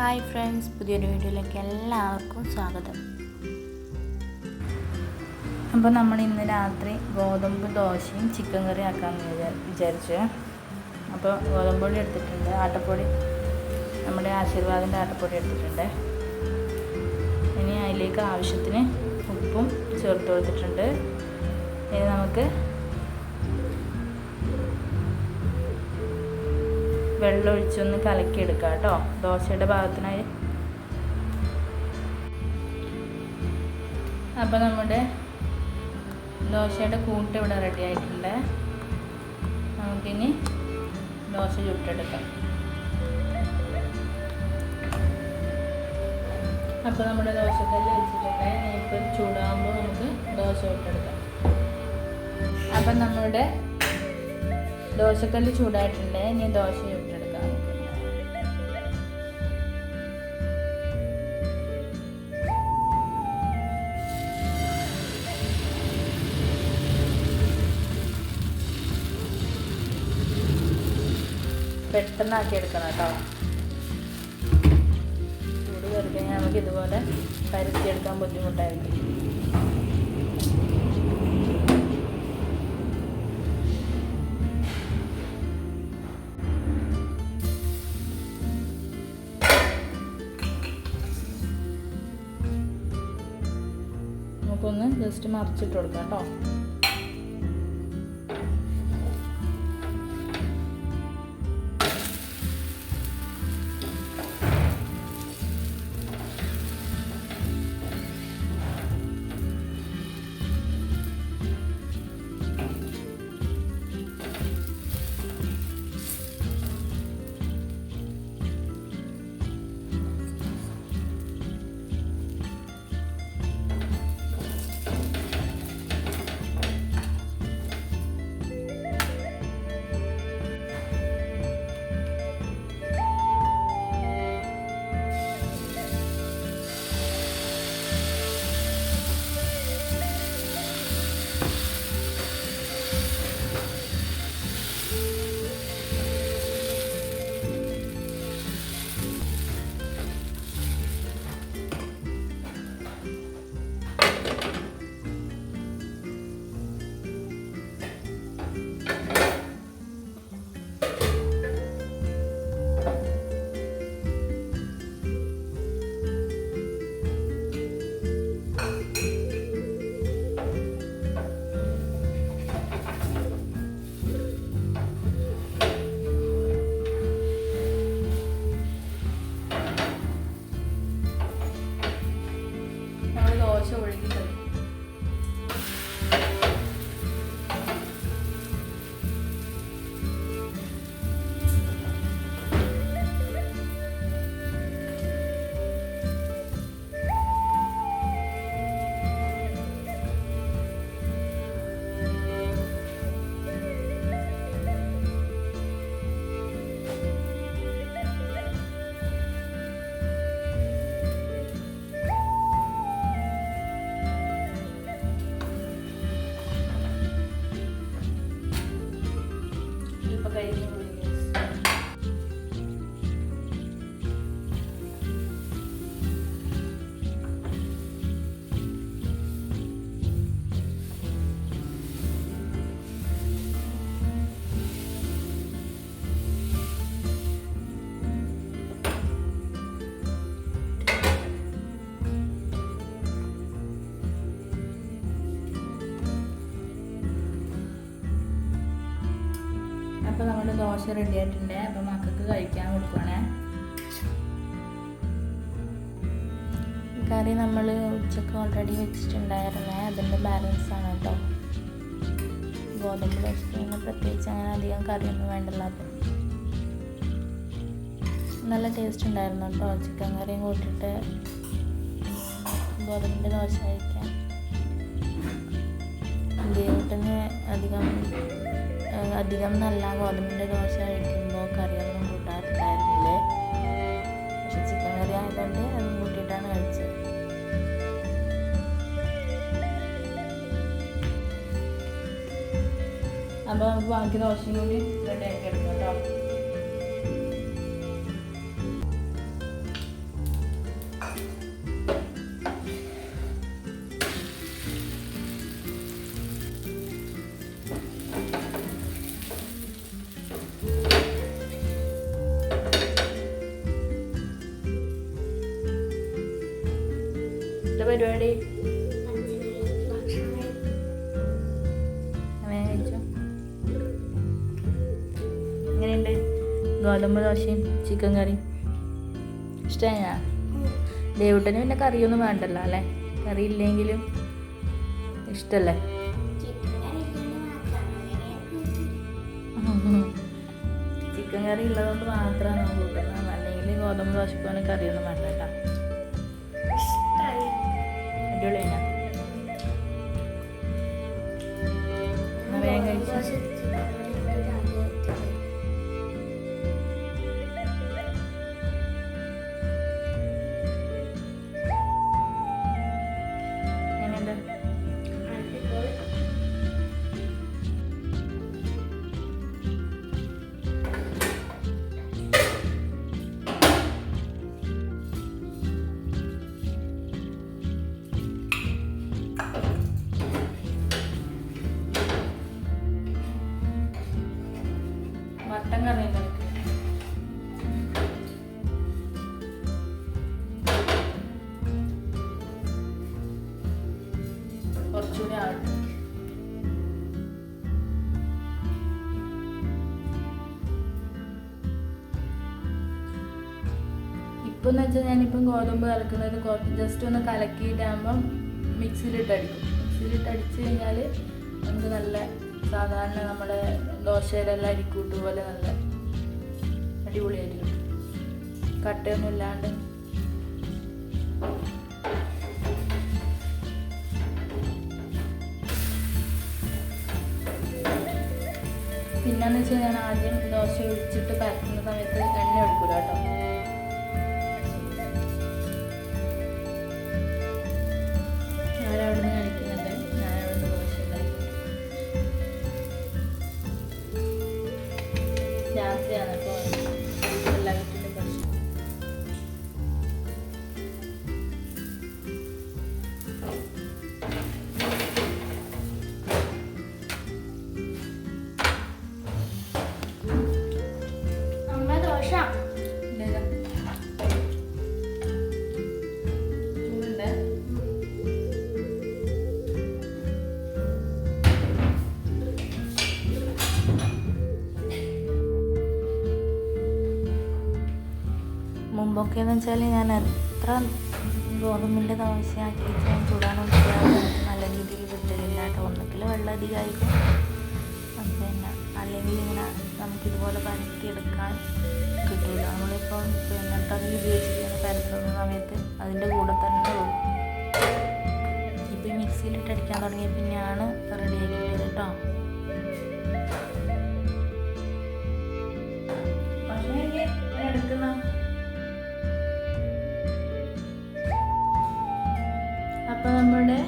Hi friends, പുതിയൊരു വീഡിയോയിലേക്ക് എല്ലാവർക്കും സ്വാഗതം. അപ്പോൾ നമ്മൾ ഇന്ന് രാത്രി ഗോതമ്പ് ദോശയും ചിക്കൻ കറി ആക്കാമെന്ന് വിചാരിച്ചു. അപ്പോൾ ഗോതമ്പ് പൊടി എടുത്തിട്ടുണ്ട്, ആട്ടപ്പൊടി, നമ്മുടെ ആശീർവാദിൻ്റെ ആട്ടപ്പൊടി എടുത്തിട്ടുണ്ട്. ഇനി അതിലേക്ക് ആവശ്യത്തിന് ഉപ്പും ചേർത്ത് കൊടുത്തിട്ടുണ്ട്. ഇനി നമുക്ക് വെള്ളം ഒഴിച്ചൊന്ന് കലക്കിയെടുക്കാം കേട്ടോ, ദോശയുടെ ഭാഗത്തിനായി. അപ്പോൾ നമ്മുടെ ദോശയുടെ കൂട്ട് ഇവിടെ റെഡി ആയിട്ടുണ്ട്. നമുക്കിനി ദോശ ചുട്ടെടുക്കാം. അപ്പോൾ നമ്മുടെ ദോശക്കല്ല് വെച്ചിട്ടുണ്ട്. ഇപ്പോൾ ചൂടാകുമ്പോൾ നമുക്ക് ദോശ ചുട്ടെടുക്കാം. അപ്പം നമ്മുടെ ദോശക്കല്ല് ചൂടായിട്ടുണ്ട്. ഇനി ദോശ ചുട്ടെടുക്കാം നമുക്ക്. പെട്ടെന്നാക്കി എടുക്കണം കേട്ടോ. ചൂട് കയറി കഴിഞ്ഞാൽ നമുക്ക് ഇതുപോലെ പരത്തിയെടുക്കാൻ ബുദ്ധിമുട്ടായിരിക്കും. നമുക്കൊന്ന് ജസ്റ്റ് മറിച്ചിട്ട് കൊടുക്കാം കേട്ടോ. ദോശ ഒഴുകി തരും. അപ്പോൾ നമ്മുടെ ദോശ റെഡി ആയിട്ടുണ്ട്. അപ്പോൾ മക്കൾക്ക് കഴിക്കാൻ കൊടുക്കണേ. കറി നമ്മൾ ഉച്ചക്ക് ഓൾറെഡി വെച്ചിട്ടുണ്ടായിരുന്നേ, അതിൻ്റെ ബാലൻസ് ആണ് കേട്ടോ. ഗോതമ്പ് ദോശ പ്രത്യേകിച്ച് അങ്ങനെ അധികം കറിയൊന്നും വേണ്ടല്ലോ. അത് നല്ല ടേസ്റ്റ് ഉണ്ടായിരുന്നു കേട്ടോ. ചിക്കൻ കറിയും കൂട്ടിയിട്ട് ഗോതമ്പിൻ്റെ ദോശ കഴിക്കാൻ. വീട്ടിന് അധികം നല്ല ഗോതമ്പിൻ്റെ ദോശ കഴിക്കുമ്പോൾ കറിയൊന്നും കൂട്ടാറുണ്ടായിരുന്നില്ലേ. പക്ഷെ ചിക്കൻ കറി ആയതുകൊണ്ട് അതും കൂട്ടിയിട്ടാണ് കഴിച്ചത്. അപ്പോൾ നമുക്ക് ബാക്കി ദോശയും കൂടി റെഡിയാക്കി എടുക്കാം കേട്ടോ. എന്താ പരിപാടി? കഴിച്ചോ? എങ്ങനെയുണ്ട് ഗോതമ്പ് ദോശയും ചിക്കൻ കറിയും? ഇഷ്ടമായ? ദേവുട്ടന് പിന്നെ കറിയൊന്നും വേണ്ടല്ലോ അല്ലേ? കറി ഇല്ലെങ്കിലും ഇഷ്ടല്ലേ? ചിക്കൻ കറി ഉള്ളതുകൊണ്ട് മാത്രമാണ് നമ്മൾ കൂട്ടുന്നത്. അല്ലെങ്കിൽ ഗോതമ്പ് ദോശക്കാണ് കറിയൊന്നും വേണ്ട കേട്ടോ. അടിപൊളിയാണ്. വേഗം കഴിച്ചു. മട്ടൻ കറി കുറച്ചുകൂടി ആവട്ടെ. ഇപ്പം എന്ന് വെച്ചാൽ ഞാനിപ്പം ഗോതമ്പ് കലക്കുന്നത് ജസ്റ്റ് ഒന്ന് കലക്കിയിട്ടാകുമ്പം മിക്സിയിലിട്ടടിക്കും. മിക്സിയിലിട്ടടിച്ച് കഴിഞ്ഞാൽ നമുക്ക് നല്ല സാധാരണ നമ്മുടെ ദോശയിലെല്ലാം അരിക്കൂട്ട് പോലെ നല്ല അടിപൊളിയായിരിക്കും. കട്ടയൊന്നും ഇല്ലാണ്ട്. പിന്നെന്ന് വെച്ചാൽ ഞാൻ ആദ്യം ദോശ ഒഴിച്ചിട്ട് പരത്തുന്ന സമയത്ത് എണ്ണ ഒഴിക്കൂല കേട്ടോ. ഞാനവിടുന്ന് കഴിക്കുന്നുണ്ട്. ഞാനവിടുന്ന് ദോശ ഉണ്ടാക്കി. രാത്രിയാണ് അപ്പോൾ എല്ലാ വീട്ടിലും ഭക്ഷണം. മുമ്പൊക്കെ എന്ന് വെച്ചാൽ ഞാൻ എത്ര ഗോതമ്പിൻ്റെ ദോശയാക്കി ചൂടാനും നല്ല രീതിയിൽ കിട്ടലില്ല കേട്ടോ. ഒന്നുകിൽ വെള്ളം അധികമായിരിക്കും, പിന്നെ അല്ലെങ്കിൽ ഇങ്ങനെ നമുക്കിതുപോലെ പരത്തിയെടുക്കാൻ കിട്ടില്ല. നമ്മളിപ്പോൾ പിന്നെ തവി ഉപയോഗിച്ചിട്ട് പരത്തുന്ന സമയത്ത് അതിൻ്റെ കൂടെ തന്നെ പോകും. ഇപ്പം മിക്സിയിലിട്ട് അടിക്കാൻ തുടങ്ങിയ പിന്നെയാണ് റെഡിയാക്കി കിട്ടിയത് കേട്ടോ. പക്ഷേ എടുക്കുന്ന അപ്പോൾ നമ്മുടെ